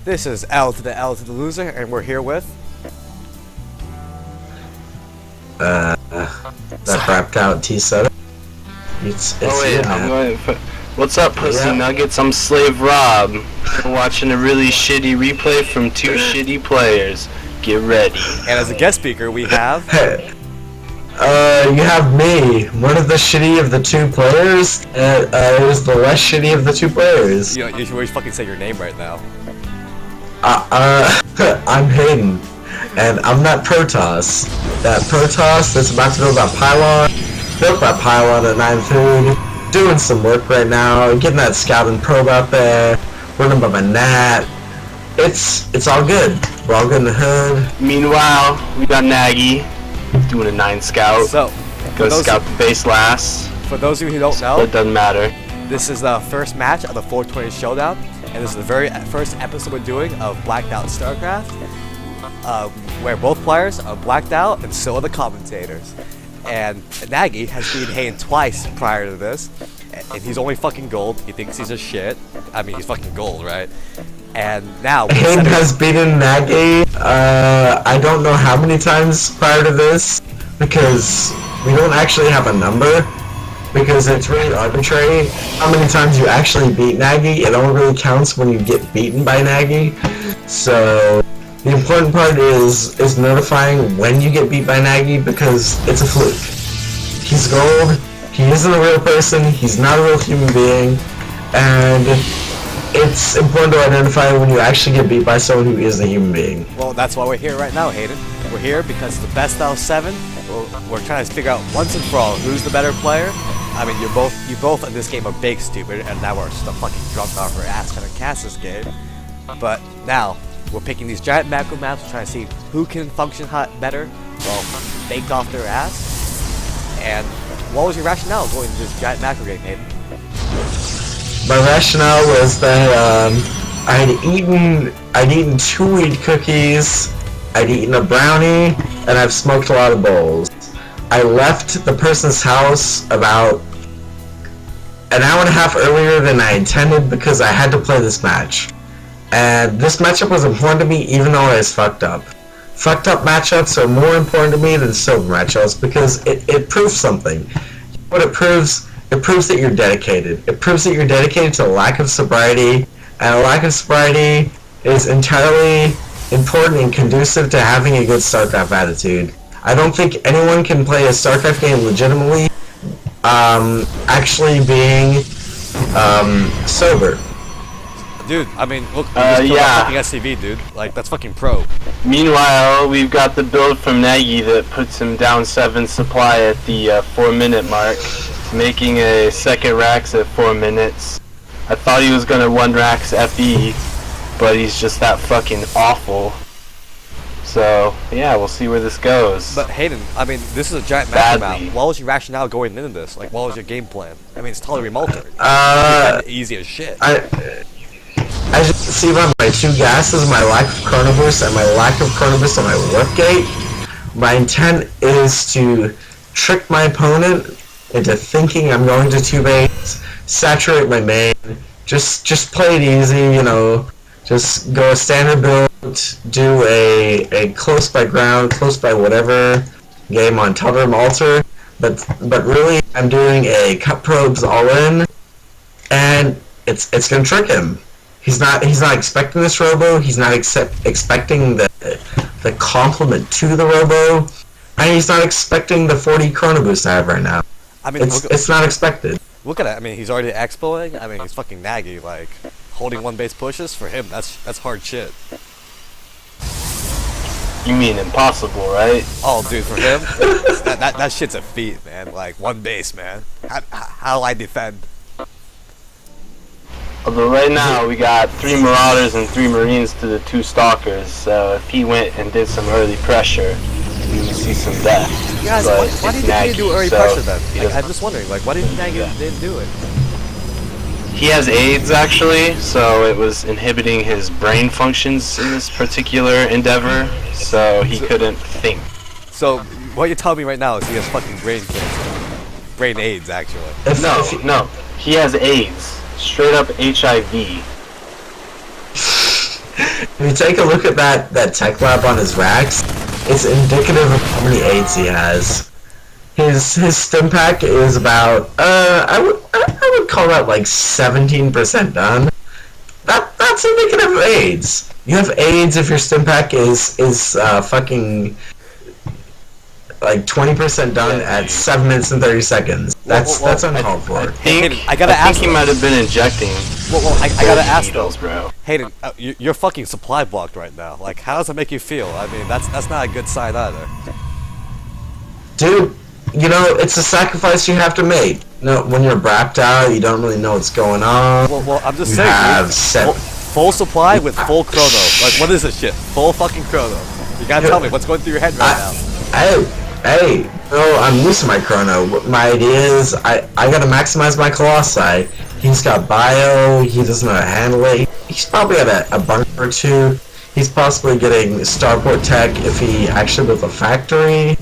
This is L to the L to the loser, and we're here with... that Blacked Out T7. It's oh wait, I'm going for... What's up, pussy nuggets? I'm Slave Rob. We're watching a really shitty replay from two shitty players. Get ready. And as a guest speaker, we have... Hey, you have me, one of the shitty of the two players, and it was the less shitty of the two players. You know, you should fucking say your name right now. I'm Hayden, and I'm that Protoss. That Protoss that's about to build that pylon, built that pylon at 9 food, doing some work right now, getting that scout and probe out there, running by my nat. It's all good. We're all good in the hood. Meanwhile, we got Nagy doing a 9 scout. So, go scout the base last. For those of you who don't know, it doesn't matter. This is the first match of the 420 Showdown, and this is the very first episode we're doing of Blacked Out Starcraft, where both players are blacked out and so are the commentators. And Nagy has beaten Hayden twice prior to this, and he's only fucking gold. He thinks he's a shit. I mean, he's fucking gold, right? And now Hayden has beaten Nagy. I don't know how many times prior to this, because we don't actually have a number, because it's really arbitrary how many times you actually beat Nagy. It only really counts when you get beaten by Nagy. So the important part is notifying when you get beat by Nagy, because it's a fluke. He's gold. He isn't a real person. He's not a real human being, and it's important to identify when you actually get beat by someone who is a human being. Well, that's why we're here right now, Hayden. We're here because it's the best out of 7. We're trying to figure out once and for all who's the better player. I mean, you both in this game are big stupid, and now we're just a fucking drunk off our ass trying to cast this game. But now we're picking these giant macro maps, trying to see who can function better, well, baked off their ass. And what was your rationale going into this giant macro game, Hayden? My rationale was that I'd eaten 2 wheat cookies, I'd eaten a brownie, and I've smoked a lot of bowls. I left the person's house about an hour and a half earlier than I intended because I had to play this match. And this matchup was important to me even though I was fucked up. Fucked up matchups are more important to me than sober matchups because it proves something. What it proves that you're dedicated. It proves that you're dedicated to a lack of sobriety, and a lack of sobriety is entirely important and conducive to having a good StarCraft attitude. I don't think anyone can play a StarCraft game legitimately, actually being sober. Dude, I mean, look, we just fucking SCV, dude. Like, that's fucking pro. Meanwhile, we've got the build from Nagy that puts him down 7 supply at the 4-minute mark, making a second Rax at 4 minutes. I thought he was gonna 1 Rax FE, but he's just that fucking awful. So, yeah, we'll see where this goes. But Hayden, I mean, this is a giant macro map. What was your rationale going into this? Like, what was your game plan? I mean, it's Tal'darim altered. Easy as shit. As you can see by my 2 gases, my lack of chronoboost, and my lack of chronoboost on my warp gate, my intent is to trick my opponent into thinking I'm going to 2 base, saturate my main, just play it easy, you know, just go a standard build, do a close by ground, close by whatever game on Tal'darim altar, but really I'm doing a cut probes all in, and it's gonna trick him. He's not expecting this robo. He's not expecting the complement to the robo, and he's not expecting the 40 chrono boost I have right now. I mean, it's not expected. Look at it. I mean, he's already expoing. I mean, he's fucking Nagy. Like, holding 1 base pushes for him. That's hard shit. You mean impossible, right? Oh, dude, for him, that shit's a feat, man. Like 1 base, man. How I defend? Although right now we got 3 Marauders and 3 Marines to the 2 Stalkers, so if he went and did some early pressure, we would see some death. Guys, why didn't he do early pressure then? I'm just wondering, like, why didn't Nagy didn't do it? He has AIDS actually, so it was inhibiting his brain functions in this particular endeavor, so he couldn't think. So what you're telling me right now is he has fucking brain cancer, brain AIDS actually. No, he has AIDS. Straight up HIV. If you take a look at that tech lab on his racks, it's indicative of how many AIDS he has. His stim pack is about I would call that like 17% done. That's indicative of AIDS. You have AIDS if your stim pack is fucking like 20% done at 7 minutes and 30 seconds. That's uncalled for. Hayden, I think he might have been injecting. I gotta ask though, needles, bro. Hayden, you're fucking supply blocked right now. Like, how does that make you feel? I mean, that's not a good sign either. Dude, you know, it's a sacrifice you have to make. You know, when you're blacked out, you don't really know what's going on. Well, I'm just You saying, have dude, full supply with full chrono. Like, what is this shit? Full fucking chrono. You gotta tell me what's going through your head right now. Hey, no, I'm losing my chrono. My idea is I gotta maximize my Colossi. He's got bio, he doesn't know how to handle it. He's probably at a bunker or two. He's possibly getting starport tech if he actually built a factory.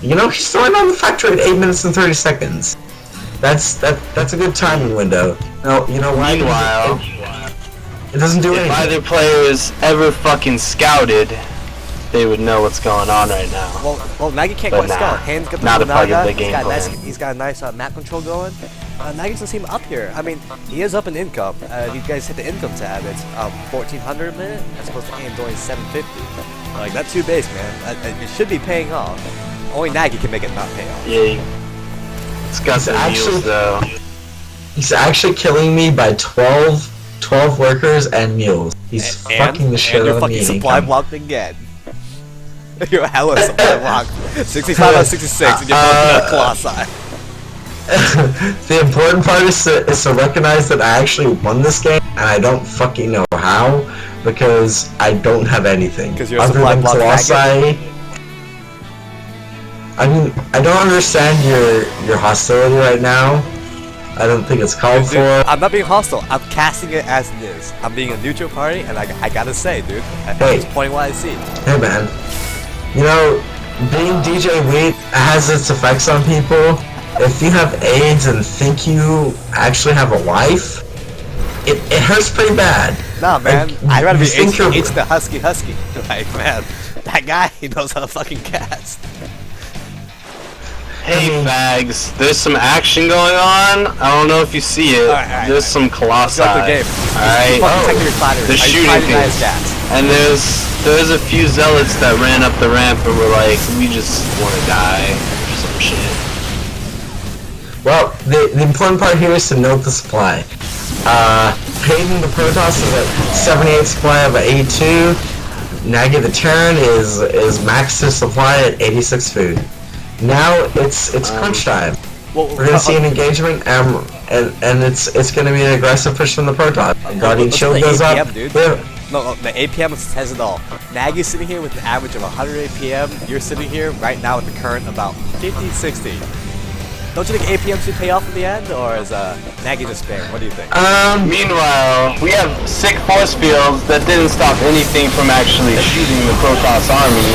You know, he's throwing on the factory at 8 minutes and 30 seconds. That's a good timing window. No, you know why? Meanwhile, it doesn't do anything. if either players ever fucking scouted, they would know what's going on right now. Well, Nagy can't But quite scout. Hayden's got the not a part of the he's got game plan. he's got a nice map control going. Nagy doesn't seem up here. I mean, he is up in income. If you guys hit the income tab, it's 1,400 a minute as opposed to Hayden's only 750. Like, that's 2 base, man. It should be paying off. Only Nagy can make it not pay off. Yeah, it's got the meals though. He's actually killing me by 12 workers and mules. He's fucking the shit out of me. And you're fucking supply blocked again. You're hella supply blocked. 65 out of 66 and you're fucking Colossi. The important part is to recognize that I actually won this game, and I don't fucking know how, because I don't have anything. Because you're a other supply than block Colossi. I mean, I don't understand your hostility right now. I don't think it's called Dude, for. I'm not being hostile. I'm casting it as it is. I'm being a neutral party, and I gotta say, dude, I'm just pointing what I see. Hey man, you know, being DJ Wheat has its effects on people. If you have AIDS and think you actually have a wife, it hurts pretty bad. Nah, man, Like, I'd rather be you think you're- H the husky. Like, man, that guy, he knows how to fucking cast. Hey, fags, there's some action going on. I don't know if you see it. Alright, there's some Colossi. Let's go to the game. Alright. They're shooting things. And there's a few zealots that ran up the ramp and were like, we just want to die or some shit. Well, the important part here is to note the supply. Hayden the Protoss is at 78 supply of 82. Nagy the Terran is maxed his supply at 86 food. Now it's crunch time. Well, We're gonna see an engagement, and it's gonna be an aggressive push from the Protoss. Guardian shield goes up. APM, dude. No, the APM says it all. Nagy's sitting here with an average of 100 APM. You're sitting here right now with the current about 50, 60. Don't you think APM should pay off in the end, or is Nagy just sparing? What do you think? Meanwhile, we have sick force fields that didn't stop anything from actually shooting the Protoss army,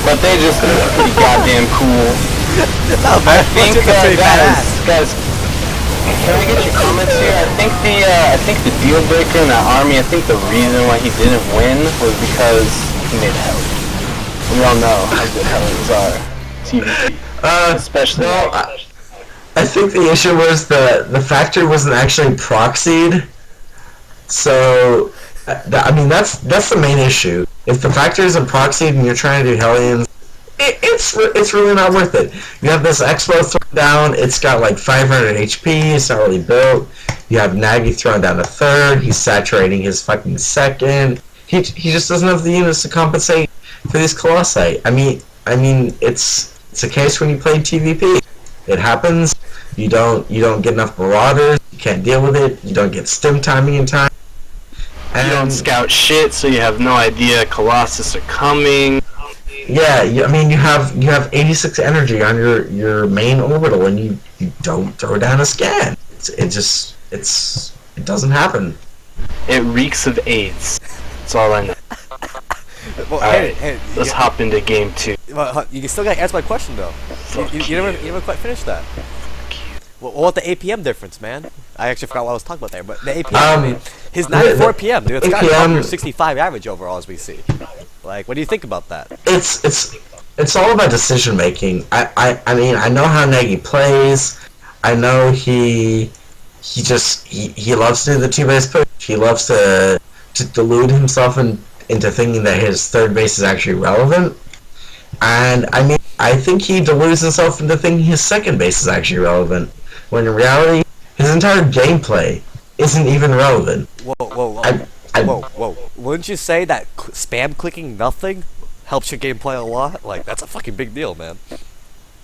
but they just look pretty goddamn cool. No, man, I think, guys, can I get your comments here? I think the deal breaker in that army, I think the reason why he didn't win was because he made Hellions. We all know how good Hellions are. TVT. Especially. I think the issue was the factory wasn't actually proxied. So, I mean, that's the main issue. If the factory isn't proxied and you're trying to do Hellions, it's really not worth it. You have this Expo thrown down, it's got like 500 HP, it's not really built. You have Nagy thrown down a third, he's saturating his fucking second. He just doesn't have the units to compensate for these Colossi. I mean, it's a case when you play TVP. It happens. You don't get enough Marauders. You can't deal with it. You don't get stim timing in time. And you don't scout shit, so you have no idea Colossus are coming. Yeah, I mean, you have 86 energy on your main orbital, and you don't throw down a scan. It doesn't happen. It reeks of AIDS. That's all I know. Well, Alright, hey, let's hop into game 2. Well, you still gotta answer my question though. You never quite finished that. What the APM difference, man? I actually forgot what I was talking about there, but the APM. I mean, his 94 PM, dude. It's got PM under 65 average overall, as we see. Like, what do you think about that? It's all about decision making. I mean, I know how Nagy plays. I know he loves to do the two-base push. He loves to delude himself into thinking that his third base is actually relevant. And I mean, I think he deludes himself into thinking his second base is actually relevant, when in reality, his entire gameplay isn't even relevant. Whoa. Wouldn't you say that spam clicking nothing helps your gameplay a lot? Like, that's a fucking big deal, man.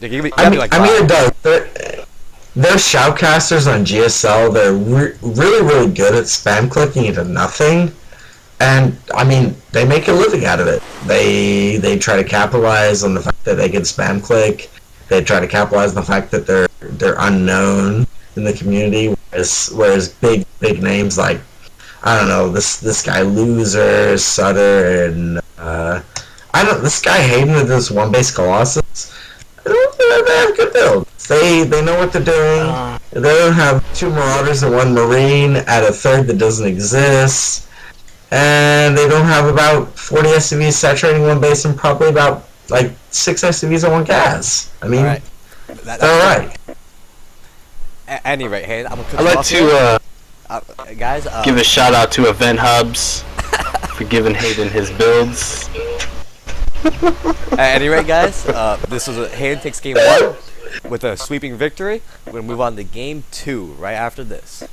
I mean, it does. Their shoutcasters on GSL, they're really good at spam clicking into nothing. And, I mean, they make a living out of it. They try to capitalize on the fact that they can spam click. They try to capitalize on the fact that they're unknown in the community, whereas big names like, I don't know, this guy Loser, Sutter, and this guy Hayden with this one base Colossus, they have good builds. They know what they're doing. They don't have 2 Marauders and 1 Marine at a third that doesn't exist. And they don't have about 40 SCVs saturating one base and probably about like 6 SCVs on 1 gas. I mean, right. They're alright. At any rate, Hayden, I'm gonna cut I'd like to guys, give a shout out to Event Hubs for giving Hayden his builds. At any rate, guys, this was Hayden takes game 1 with a sweeping victory. We're gonna move on to game 2 right after this.